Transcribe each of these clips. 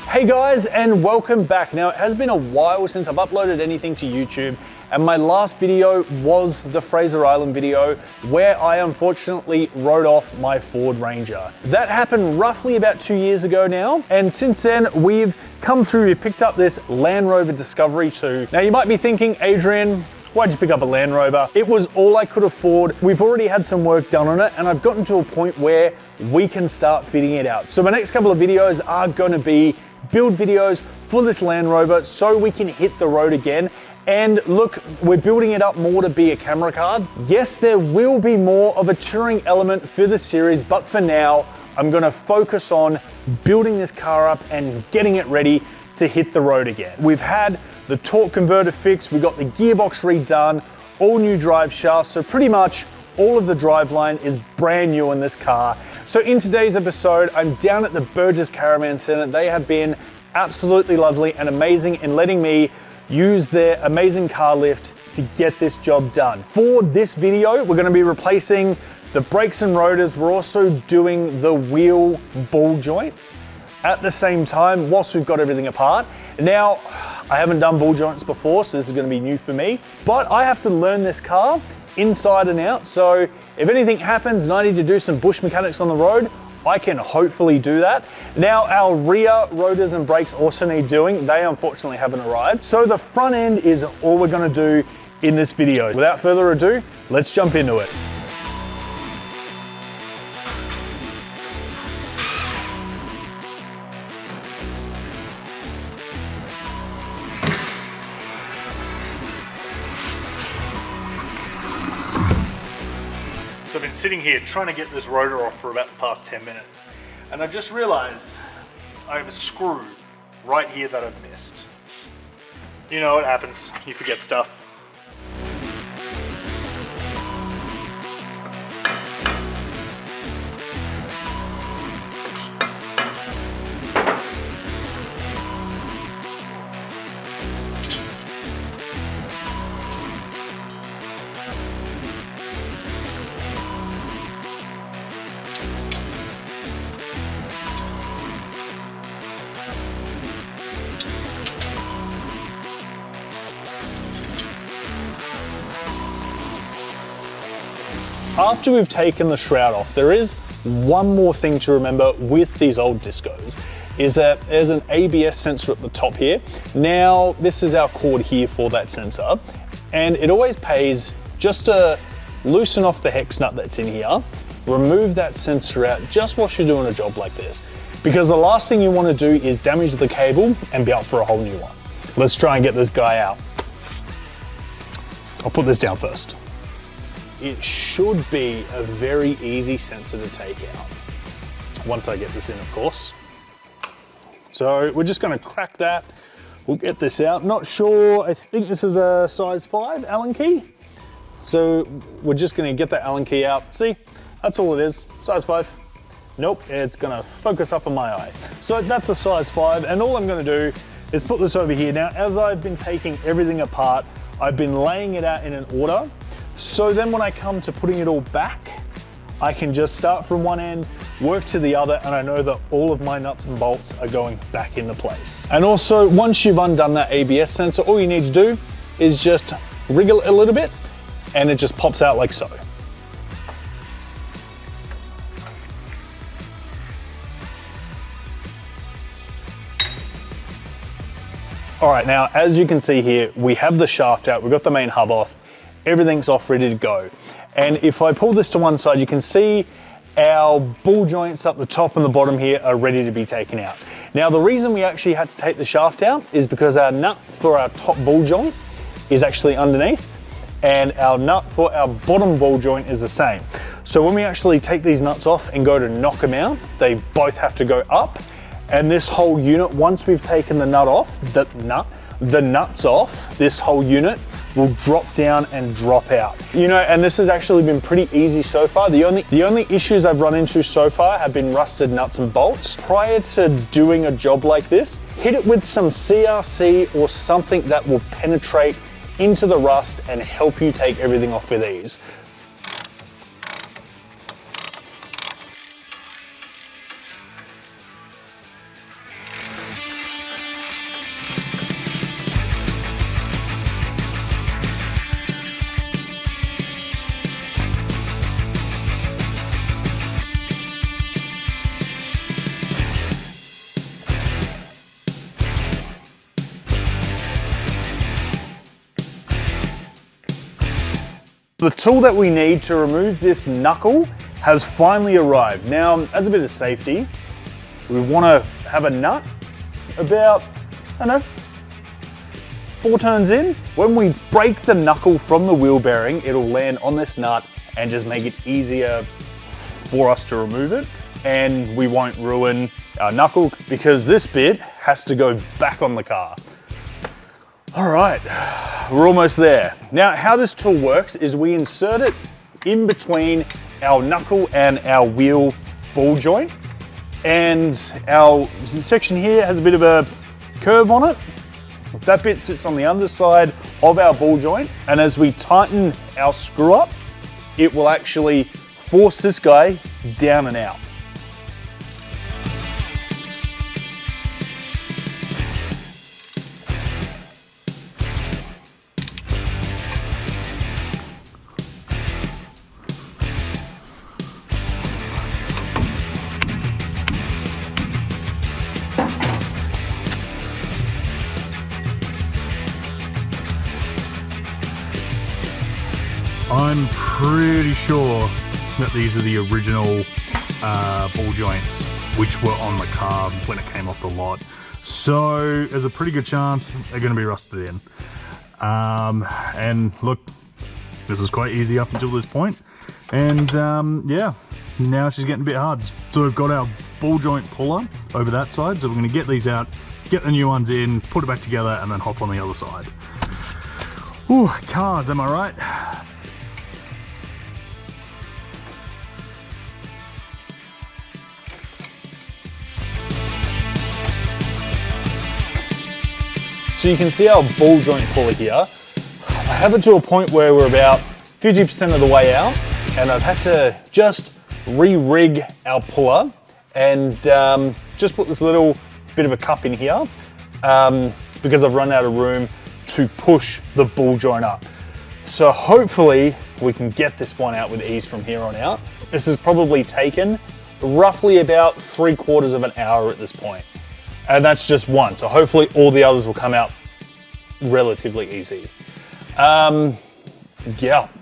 Hey guys, and welcome back. Now, it has been a while since I've uploaded anything to YouTube, and my last video was the Fraser Island video where I unfortunately wrote off my Ford Ranger. That happened roughly about 2 years ago now, and since then we've come through, we've picked up this Land Rover Discovery 2. Now you might be thinking, Adrian, why'd you pick up a Land Rover? It was all I could afford. We've already had some work done on it, and I've gotten to a point where we can start fitting it out. So my next couple of videos are going to be build videos for this Land Rover so we can hit the road again. And look, we're building it up more to be a camera card. Yes, there will be more of a touring element for the series, but for now, I'm gonna focus on building this car up and getting it ready to hit the road again. We've had the torque converter fixed, we got the gearbox redone, all new drive shafts, so pretty much all of the driveline is brand new in this car. So in today's episode, I'm down at the Burgess Caravan Centre. They have been absolutely lovely and amazing in letting me use their amazing car lift to get this job done. For this video, we're gonna be replacing the brakes and rotors. We're also doing the wheel ball joints at the same time whilst we've got everything apart. Now, I haven't done ball joints before, so this is gonna be new for me, but I have to learn this car inside and out. So if anything happens and I need to do some bush mechanics on the road, I can hopefully do that. Now, our rear rotors and brakes also need doing. They unfortunately haven't arrived. So the front end is all we're gonna do in this video. Without further ado, let's jump into it. So I've been sitting here trying to get this rotor off for about the past 10 minutes. And I've just realized I have a screw right here that I've missed. You know what happens, you forget stuff. After we've taken the shroud off, there is one more thing to remember with these old discos, is that there's an ABS sensor at the top here. Now, this is our cord here for that sensor, and it always pays just to loosen off the hex nut that's in here, remove that sensor out just whilst you're doing a job like this, because the last thing you want to do is damage the cable and be out for a whole new one. Let's try and get this guy out. I'll put this down first. It should be a very easy sensor to take out. Once I get this in, of course. So we're just gonna crack that. We'll get this out. Not sure, I think this is a size 5 Allen key. So we're just gonna get that Allen key out. See, that's all it is, size 5. Nope, it's gonna focus up on my eye. So that's a size 5, and all I'm gonna do is put this over here. Now, as I've been taking everything apart, I've been laying it out in an order. So then when I come to putting it all back, I can just start from one end, work to the other, and I know that all of my nuts and bolts are going back into place. And also, once you've undone that ABS sensor, all you need to do is just wriggle it a little bit, and it just pops out like so. All right, now, as you can see here, we have the shaft out, we've got the main hub off, everything's off, ready to go. And if I pull this to one side, you can see our ball joints up the top and the bottom here are ready to be taken out. Now, the reason we actually had to take the shaft out is because our nut for our top ball joint is actually underneath, and our nut for our bottom ball joint is the same. So when we actually take these nuts off and go to knock them out, they both have to go up. And this whole unit, once we've taken the nut off, the nuts off, this whole unit will drop down and drop out. You know, and this has actually been pretty easy so far. The only issues I've run into so far have been rusted nuts and bolts. Prior to doing a job like this, hit it with some CRC or something that will penetrate into the rust and help you take everything off with ease. The tool that we need to remove this knuckle has finally arrived. Now, as a bit of safety, we want to have a nut about, I don't know, 4 turns in. When we break the knuckle from the wheel bearing, it'll land on this nut and just make it easier for us to remove it. And we won't ruin our knuckle because this bit has to go back on the car. All right, we're almost there. Now, how this tool works is we insert it in between our knuckle and our wheel ball joint. And our section here has a bit of a curve on it. That bit sits on the underside of our ball joint. And as we tighten our screw up, it will actually force this guy down and out. I'm pretty sure that these are the original ball joints which were on the car when it came off the lot. So there's a pretty good chance they're going to be rusted in. And look, this is quite easy up until this point. And yeah, now she's getting a bit hard. So we've got our ball joint puller over that side. So we're going to get these out, get the new ones in, put it back together, and then hop on the other side. Ooh, cars, am I right? So you can see our ball joint puller here. I have it to a point where we're about 50% of the way out, and I've had to just re-rig our puller and just put this little bit of a cup in here because I've run out of room to push the ball joint up. So hopefully we can get this one out with ease from here on out. This has probably taken roughly about 3/4 of an hour at this point. And that's just one. So hopefully all the others will come out relatively easy. Yeah,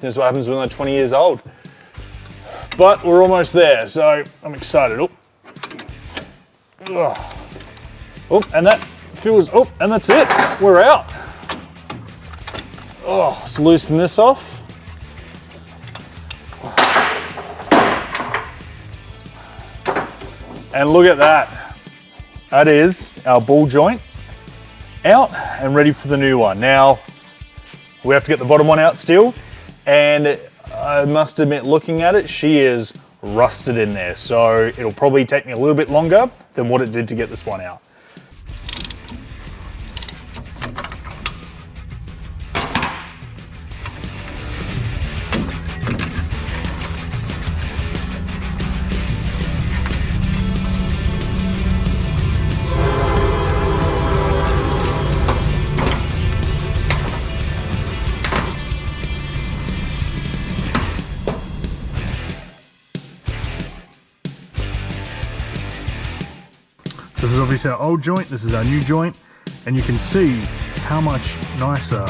this is what happens when they're 20 years old. But we're almost there, so I'm excited. Oh, oh, and that feels, oh, and that's it. We're out. Oh, let's loosen this off. And look at that. That is our ball joint out and ready for the new one. Now, we have to get the bottom one out still, and I must admit, looking at it, she is rusted in there, so it'll probably take me a little bit longer than what it did to get this one out. This is obviously our old joint, this is our new joint, and you can see how much nicer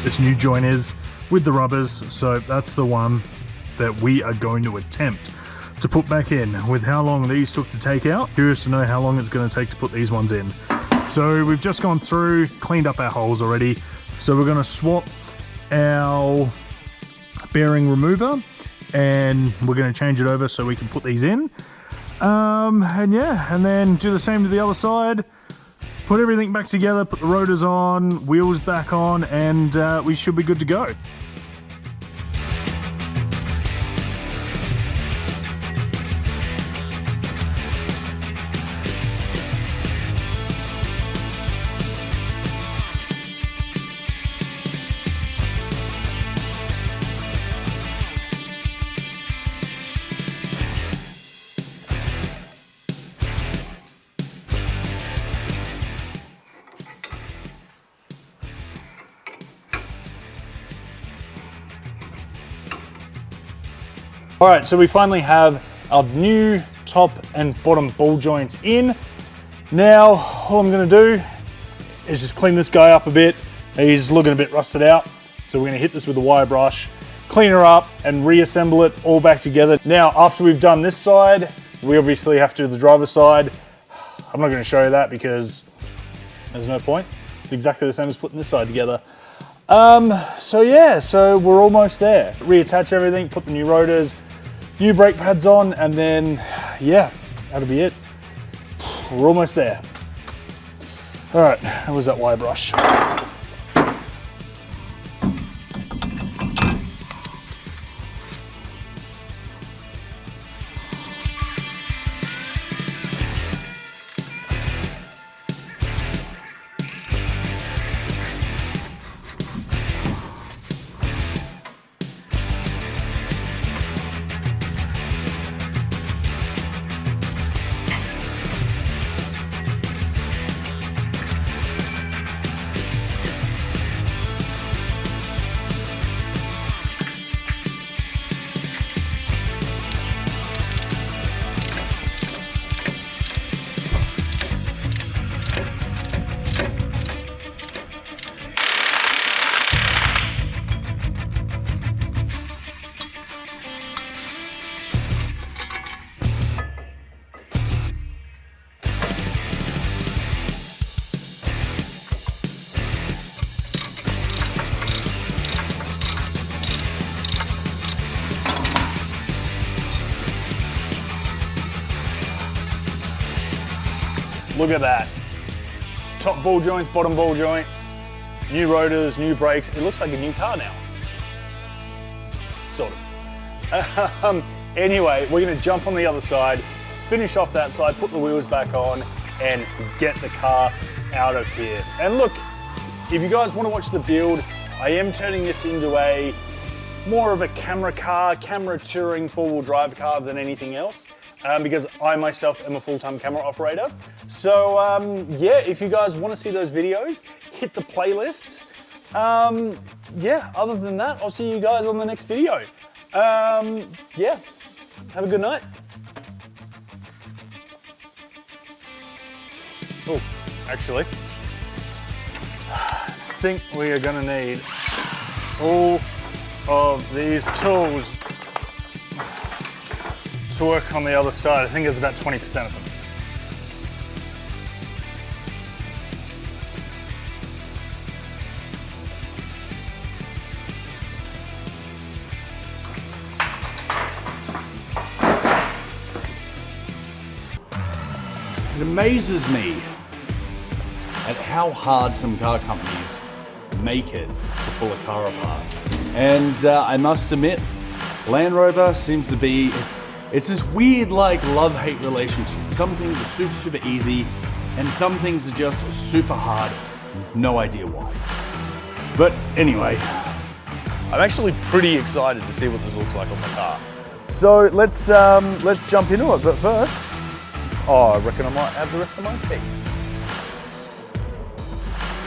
this new joint is with the rubbers. So that's the one that we are going to attempt to put back in. With how long these took to take out, curious to know how long it's going to take to put these ones in. So we've just gone through, cleaned up our holes already. So we're going to swap our bearing remover and we're going to change it over so we can put these in. And yeah, and then do the same to the other side, put everything back together, put the rotors on, wheels back on, and we should be good to go. All right, so we finally have our new top and bottom ball joints in. Now, all I'm gonna do is just clean this guy up a bit. He's looking a bit rusted out. So we're gonna hit this with a wire brush clean her up and reassemble it all back together. Now, after we've done this side, we obviously have to do the driver's side. I'm not going to show you that because there's no point. It's exactly the same as putting this side together. So yeah, so we're almost there. Reattach everything, put the new rotors, new brake pads on, and then, yeah, that'll be it. We're almost there. All right, how was that wire brush? Look at that. Top ball joints, bottom ball joints, new rotors, new brakes. It looks like a new car now. Sort of. Anyway, we're gonna jump on the other side, finish off that side, put the wheels back on, and get the car out of here. And look, if you guys wanna watch the build, I am turning this into a more of a camera car, camera touring four-wheel drive car than anything else. Because I myself am a full-time camera operator. So yeah, if you guys want to see those videos, hit the playlist. Yeah, other than that, I'll see you guys on the next video. Yeah, have a good night. Oh, actually, I think we are gonna need all of these tools to work on the other side. I think there's about 20% of them. It amazes me at how hard some car companies make it to pull a car apart. And I must admit, Land Rover seems to be, it's this weird like love-hate relationship. Some things are super, super easy, and some things are just super hard, no idea why. But anyway, I'm actually pretty excited to see what this looks like on the car. So let's jump into it, but first, I reckon I might have the rest of my tea.